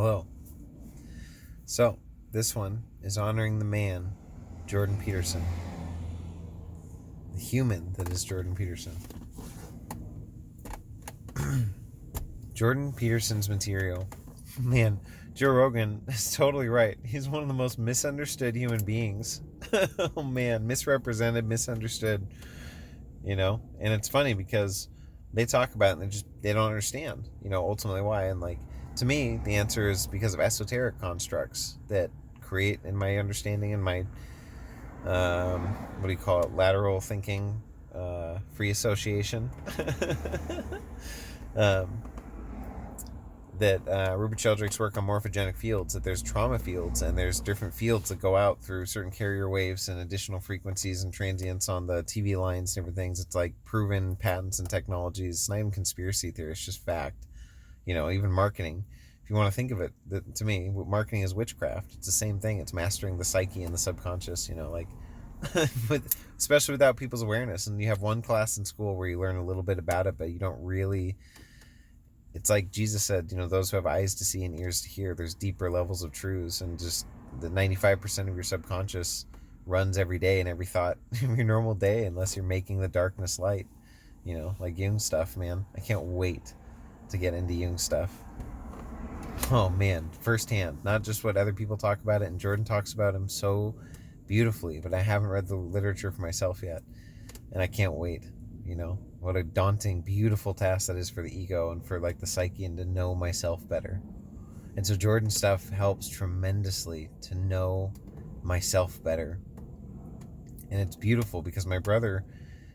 Hello. So, this one is honoring the man, Jordan Peterson. The human that is Jordan Peterson. Jordan Peterson's material. Man, Joe Rogan is totally right. He's one of the most misunderstood human beings. Oh man, misrepresented, misunderstood. And it's funny because they talk about it and they don't understand, ultimately why. And to me, the answer is because of esoteric constructs that create, in my understanding, in my what do you call it, lateral thinking, free association, um, that Rupert Sheldrake's work on morphogenic fields, that there's trauma fields and there's different fields that go out through certain carrier waves and additional frequencies and transients on the TV lines and different things. It's like proven patents and technologies. It's not even conspiracy theory, it's just fact. Even marketing, if you want to think of it, to me, marketing is witchcraft. It's the same thing. It's mastering the psyche and the subconscious, especially without people's awareness. And you have one class in school where you learn a little bit about it, but you don't really. It's like Jesus said, those who have eyes to see and ears to hear, there's deeper levels of truths, and just the 95% of your subconscious runs every day and every thought of your normal day, unless you're making the darkness light, like Jung stuff, man. I can't wait to get into Jung stuff. Oh man, firsthand, not just what other people talk about it, and Jordan talks about him so beautifully, but I haven't read the literature for myself yet, and I can't wait. What a daunting, beautiful task that is for the ego and for the psyche, and to know myself better. And so Jordan stuff helps tremendously to know myself better. And it's beautiful because my brother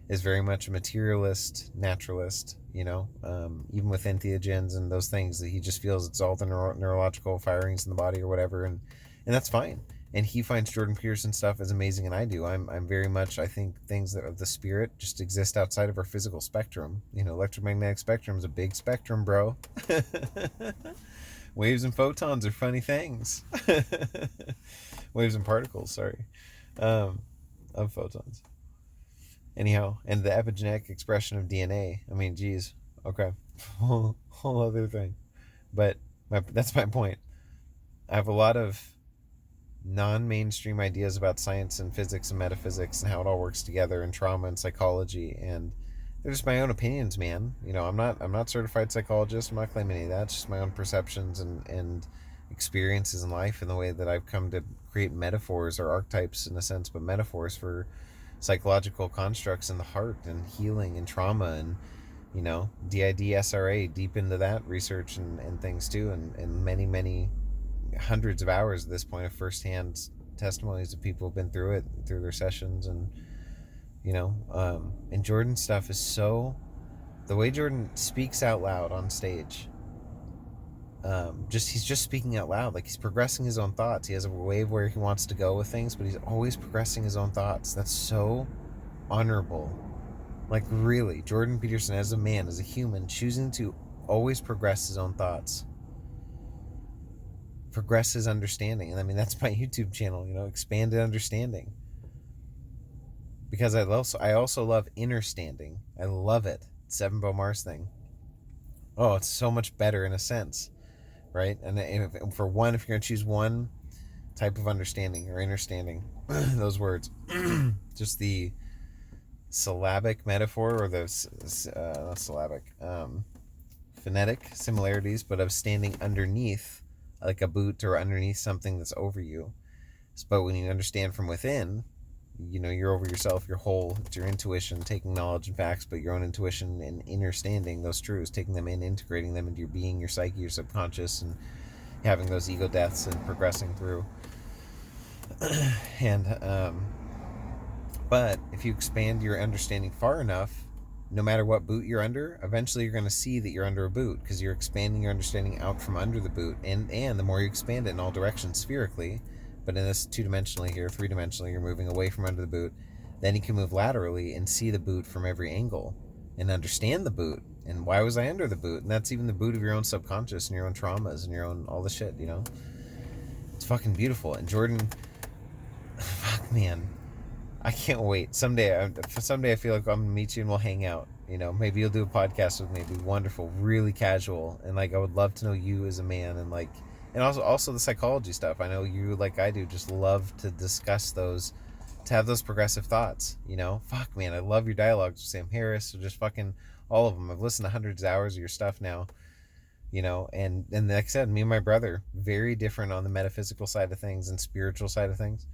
is very much a materialist, naturalist, even with entheogens and those things, that he just feels it's all the neurological firings in the body or whatever, and that's fine. And he finds Jordan Peterson stuff as amazing, and I do. I'm very much, I think things that of the spirit just exist outside of our physical spectrum. Electromagnetic spectrum is a big spectrum, bro. Waves and photons are funny things. Waves and particles, sorry, of photons. Anyhow, and the epigenetic expression of DNA. I mean, geez, okay, whole other thing. But that's my point. I have a lot of non-mainstream ideas about science and physics and metaphysics and how it all works together, and trauma and psychology, and they're just my own opinions, man. I'm not certified psychologist. I'm not claiming any of that. It's just my own perceptions and experiences in life, and the way that I've come to create metaphors, or archetypes in a sense, but metaphors for psychological constructs in the heart and healing and trauma, and DID SRA, deep into that research and things too, and many hundreds of hours at this point of firsthand testimonies of people who've been through it, through their sessions. And and Jordan's stuff is so, the way Jordan speaks out loud on stage, he's just speaking out loud, like he's progressing his own thoughts. He has a way where he wants to go with things, but he's always progressing his own thoughts. That's so honorable. Really, Jordan Peterson, as a man, as a human, choosing to always progress his own thoughts, progress his understanding. And I mean, that's my YouTube channel, expanded understanding, because I also love inner standing. I love it. Seven Bow Mars thing. Oh, it's so much better in a sense, right? And if you're going to choose one type of understanding or understanding, those words, just the syllabic metaphor, or the not syllabic, phonetic similarities, but of standing underneath, like a boot, or underneath something that's over you. But when you understand from within, you're over yourself, your whole, it's your intuition, taking knowledge and facts, but your own intuition and understanding those truths, taking them in, integrating them into your being, your psyche, your subconscious, and having those ego deaths and progressing through. And but if you expand your understanding far enough, no matter what boot you're under, eventually you're going to see that you're under a boot, because you're expanding your understanding out from under the boot. And the more you expand it in all directions spherically, but in this two-dimensionally here, three-dimensionally, you're moving away from under the boot, then you can move laterally and see the boot from every angle and understand the boot. And why was I under the boot? And that's even the boot of your own subconscious and your own traumas and your own, all the shit, It's fucking beautiful. And Jordan, fuck, man, I can't wait. Someday I feel like I'm gonna meet you and we'll hang out. Maybe you'll do a podcast with me. It'd be wonderful, really casual, and I would love to know you as a man, and And also the psychology stuff. I know you, like I do, just love to discuss those, to have those progressive thoughts. Fuck man, I love your dialogues with Sam Harris, or just fucking all of them. I've listened to hundreds of hours of your stuff now. And like I said, me and my brother, very different on the metaphysical side of things and spiritual side of things,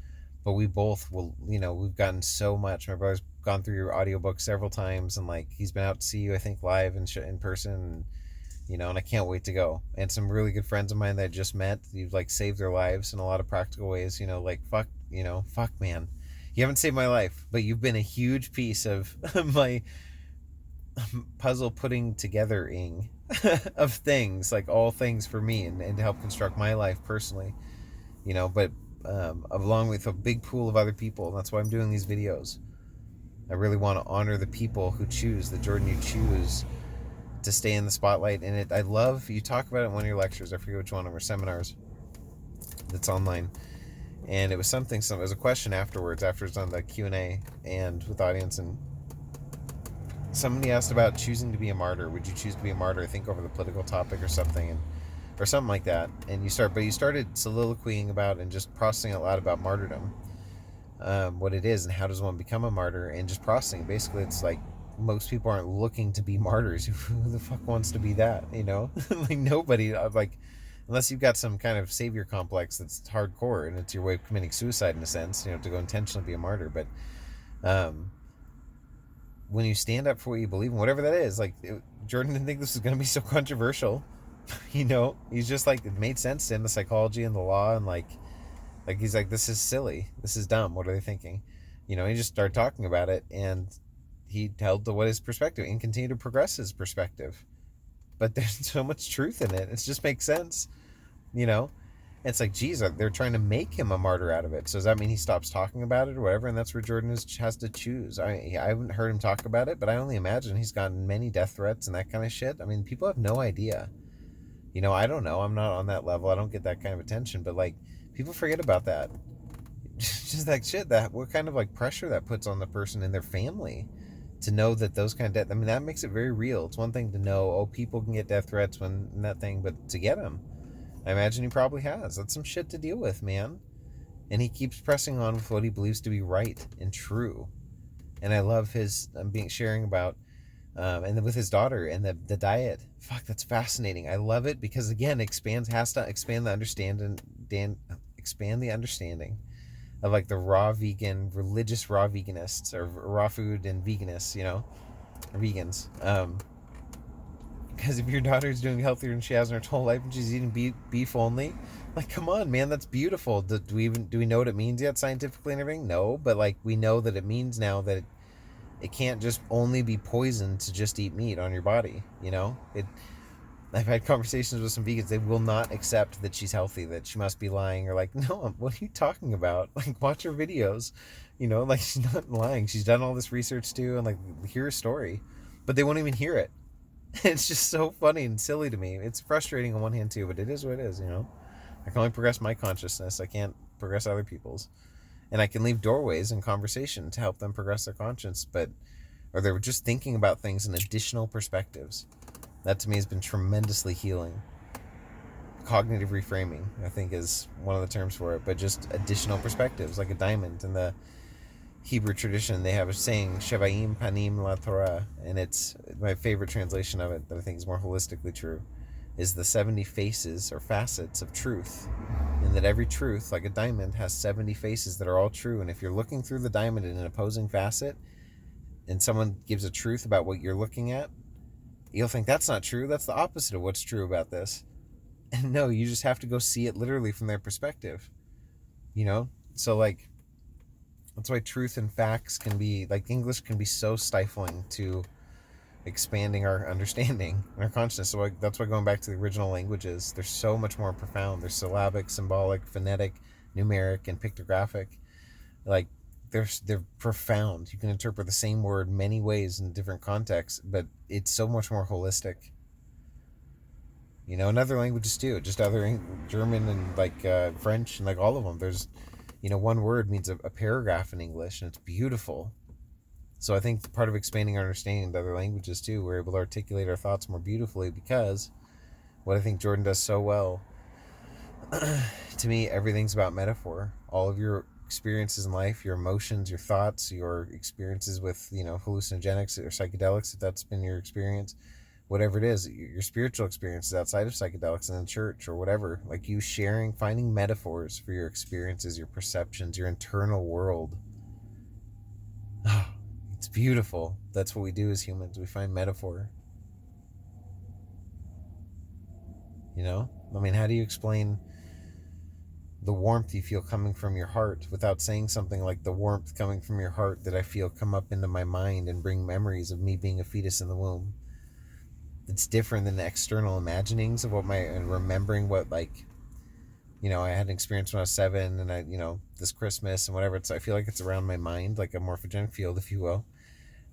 but we both will, we've gotten so much. My brother's gone through your audiobook several times, and like he's been out to see you, I think, live and in person, and I can't wait to go. And some really good friends of mine that I just met, you've like saved their lives in a lot of practical ways. Like fuck man, you haven't saved my life, but you've been a huge piece of my puzzle putting together-ing of things, like all things for me, and to help construct my life personally, but along with a big pool of other people. And that's why I'm doing these videos. I really want to honor the people who choose, the Jordan you choose, to stay in the spotlight. And I love, you talk about it in one of your lectures, I forget which one of our seminars that's online, and it was it was a question afterwards on the Q&A and with the audience, and somebody asked about choosing to be a martyr. Would you choose to be a martyr? I think over the political topic or something, or something like that. And you started soliloquying about and just processing a lot about martyrdom, what it is and how does one become a martyr, and just processing. Basically, it's like most people aren't looking to be martyrs. Who the fuck wants to be that? Like nobody. Like unless you've got some kind of savior complex that's hardcore and it's your way of committing suicide in a sense. To go intentionally be a martyr, but. When you stand up for what you believe in, whatever that is, like Jordan didn't think this was going to be so controversial. He's just like, it made sense to him, the psychology and the law, and like he's like, this is silly, this is dumb, what are they thinking? He just started talking about it, and he held to what his perspective and continued to progress his perspective. But there's so much truth in it, it just makes sense. It's like, geez, they're trying to make him a martyr out of it. So does that mean he stops talking about it or whatever? And that's where Jordan has to choose. I haven't heard him talk about it, but I only imagine he's gotten many death threats and that kind of shit. I mean, people have no idea. I don't know. I'm not on that level. I don't get that kind of attention. But like, people forget about that. Just like shit. What kind of like pressure that puts on the person and their family to know that those kind of death. I mean, that makes it very real. It's one thing to know, oh, people can get death threats when that thing, but to get them. I imagine he probably has. That's some shit to deal with, man. And he keeps pressing on with what he believes to be right and true. And I love his sharing about, and then with his daughter and the diet. Fuck, that's fascinating. I love it because again, has to expand the understanding of like the raw vegan, religious raw veganists, or raw food and veganists, vegans. Because if your daughter's doing healthier than she has in her whole life and she's eating beef only, like, come on, man, that's beautiful. Do we know what it means yet scientifically and everything? No, but like we know that it means now that it can't just only be poison to just eat meat on your body. I've had conversations with some vegans. They will not accept that she's healthy, that she must be lying, or like, no, what are you talking about? Like, watch her videos. Like, she's not lying. She's done all this research too, and like, hear a story, but they won't even hear it. It's just so funny and silly to me. It's frustrating on one hand too, but it is what it is. I can only progress my consciousness. I can't progress other people's, and I can leave doorways in conversation to help them progress their conscience, or they were just thinking about things in additional perspectives. That to me has been tremendously healing. Cognitive reframing, I think, is one of the terms for it, but just additional perspectives, like a diamond. In the Hebrew tradition, they have a saying, Shevaim Panim La Torah, and it's my favorite translation of it that I think is more holistically true, is the 70 faces or facets of truth. And that every truth, like a diamond, has 70 faces that are all true. And if you're looking through the diamond in an opposing facet, and someone gives a truth about what you're looking at, you'll think that's not true. That's the opposite of what's true about this. And no, you just have to go see it literally from their perspective. So like, that's why truth and facts can be, like, English can be so stifling to expanding our understanding and our consciousness. So that's why going back to the original languages, they're so much more profound. They're syllabic, symbolic, phonetic, numeric, and pictographic. Like, they're profound. You can interpret the same word many ways in different contexts, but it's so much more holistic. In other languages too, just other German and like French and like all of them. There's one word means a paragraph in English, and it's beautiful. So I think part of expanding our understanding to other languages too, we're able to articulate our thoughts more beautifully, because what I think Jordan does so well To me, everything's about metaphor. All of your experiences in life, your emotions, your thoughts, your experiences with, hallucinogenics or psychedelics, if that's been your experience, whatever it is, your spiritual experiences outside of psychedelics and in church or whatever, like you sharing, finding metaphors for your experiences, your perceptions, your internal world. It's beautiful. That's what we do as humans. We find metaphor. I mean, how do you explain the warmth you feel coming from your heart without saying something like the warmth coming from your heart that I feel come up into my mind and bring memories of me being a fetus in the womb? It's different than the external imaginings of and remembering what, like, I had an experience when I was 7, and this Christmas and whatever. I feel like it's around my mind, like a morphogenic field, if you will,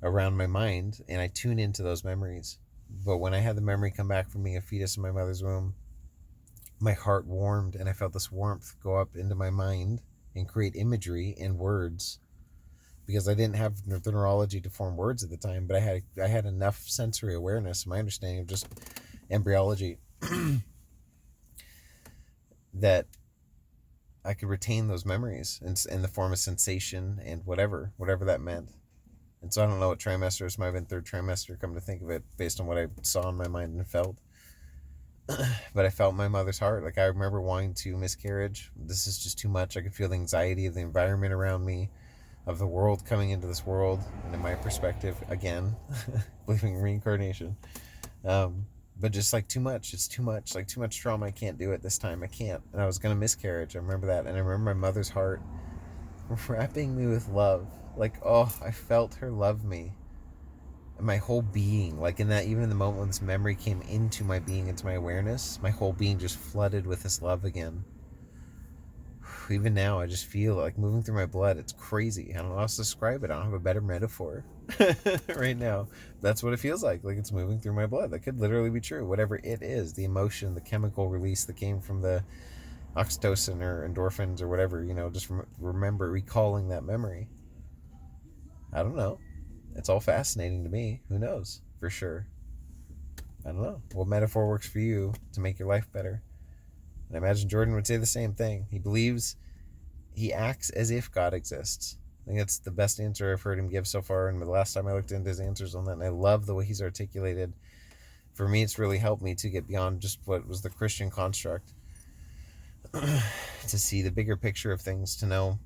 around my mind, and I tune into those memories. But when I had the memory come back from being a fetus in my mother's womb, my heart warmed, and I felt this warmth go up into my mind and create imagery and words, because I didn't have the neurology to form words at the time, but I had enough sensory awareness, my understanding of just embryology, that I could retain those memories in the form of sensation and whatever that meant. And so I don't know what trimester, this might have been third trimester, come to think of it, based on what I saw in my mind and felt. But I felt my mother's heart. Like, I remember wanting to miscarriage. This is just too much. I could feel the anxiety of the environment around me, of the world coming into this world, and in my perspective, again, believing in reincarnation. But just like too much. It's too much. Like, too much trauma. I can't do it this time. I can't. And I was going to miscarriage. I remember that. And I remember my mother's heart wrapping me with love. Like, oh, I felt her love me. And my whole being, like, in that, even in the moment when this memory came into my being, into my awareness, my whole being just flooded with this love again. Even now, I just feel like moving through my blood. It's crazy. I don't know how else to describe it. I don't have a better metaphor right now. That's what it feels like it's moving through my blood. That could literally be true. Whatever it is, the emotion, the chemical release that came from the oxytocin or endorphins or whatever, just recalling that memory. I don't know. It's all fascinating to me. Who knows for sure? I don't know. What metaphor works for you to make your life better? And I imagine Jordan would say the same thing. He acts as if God exists. I think that's the best answer I've heard him give so far. And the last time I looked into his answers on that, and I love the way he's articulated. For me, it's really helped me to get beyond just what was the Christian construct, to see the bigger picture of things, to know,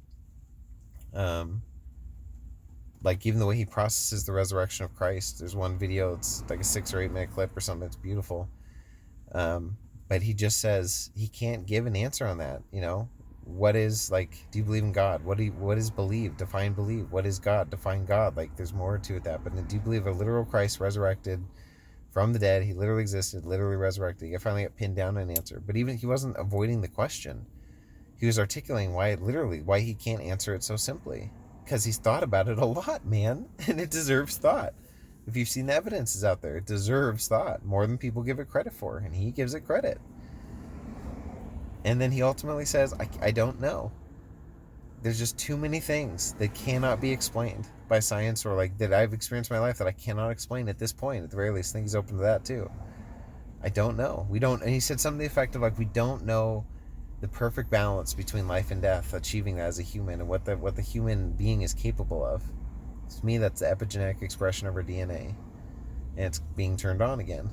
like, even the way he processes the resurrection of Christ. There's one video, it's like a 6 or 8 minute clip or something. It's beautiful. But he just says he can't give an answer on that. What is, like, do you believe in God? What is believe? Define believe. What is God? Define God. Like, there's more to it that. But do you believe a literal Christ resurrected from the dead? He literally existed, literally resurrected. He finally got pinned down an answer. But even he wasn't avoiding the question. He was articulating why he can't answer it so simply. Because he's thought about it a lot, man. And it deserves thought. If you've seen the evidences out there, it deserves thought more than people give it credit for. And he gives it credit. And then he ultimately says, I don't know. There's just too many things that cannot be explained by science, or like that I've experienced in my life that I cannot explain at this point. At the very least, I think he's open to that too. I don't know. We don't, and he said something to the effect of, like, we don't know the perfect balance between life and death, achieving that as a human, and what the human being is capable of. To me, that's the epigenetic expression of our DNA, and it's being turned on again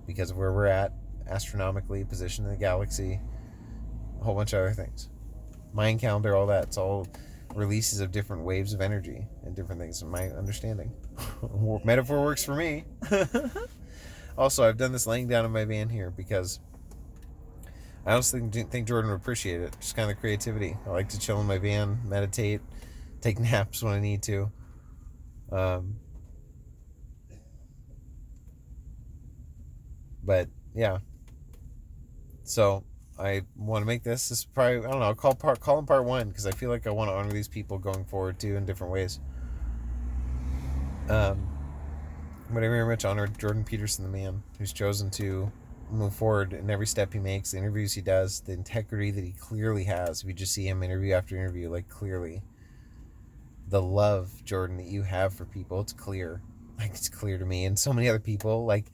because of where we're at astronomically, positioned in the galaxy, a whole bunch of other things. Mayan calendar, all that. It's all releases of different waves of energy and different things, in my understanding. Metaphor works for me. Also, I've done this laying down in my van here because I honestly think Jordan would appreciate it. Just kind of creativity. I like to chill in my van, meditate, take naps when I need to. But yeah. So I want to make this is probably, I don't know, call him part 1, because I feel like I want to honor these people going forward too in different ways. But I very much honor Jordan Peterson, the man who's chosen to move forward in every step he makes, the interviews he does, the integrity that he clearly has. If you just see him interview after interview, like, clearly, the love, Jordan, that you have for people, it's clear. Like, it's clear to me and so many other people. Like,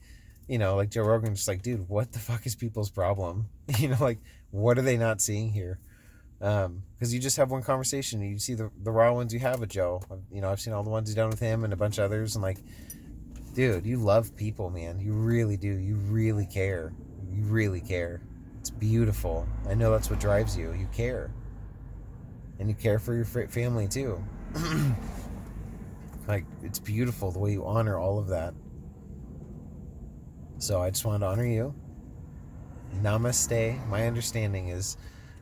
Like Joe Rogan, just like, dude, what the fuck is people's problem? Like, what are they not seeing here? Because you just have one conversation, and you see the raw ones you have with Joe. I've seen all the ones he's done with him and a bunch of others, and like, dude, you love people, man. You really do. You really care. You really care. It's beautiful. I know that's what drives you. You care, and you care for your family too. Like, it's beautiful the way you honor all of that. So I just wanted to honor you. Namaste. My understanding is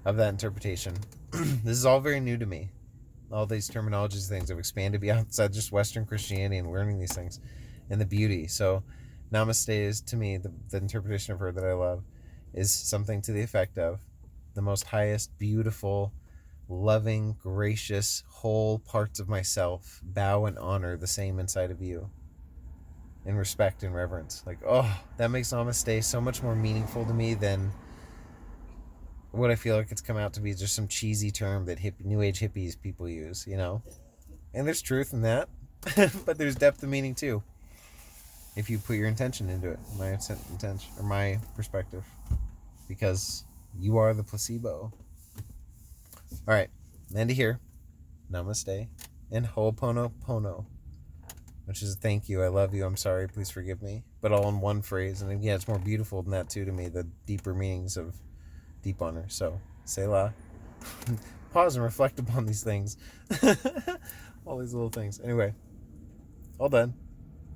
of that interpretation. This is all very new to me. All these terminologies, things have expanded beyond outside just Western Christianity and learning these things and the beauty. So namaste is, to me, the interpretation of her that I love is something to the effect of the most highest, beautiful, loving, gracious, whole parts of myself bow and honor the same inside of you in respect and reverence. Like, oh, that makes namaste so much more meaningful to me than what I feel like it's come out to be just some cheesy term that new age hippies people use, And there's truth in that, but there's depth of meaning too, if you put your intention into it. My intention, or my perspective, because you are the placebo. All right, end of here. Namaste and Ho'oponopono, which is a thank you, I love you, I'm sorry, please forgive me, but all in one phrase. And again, it's more beautiful than that too to me, the deeper meanings of deep honor. So, Selah. Pause and reflect upon these things. All these little things. Anyway, all done.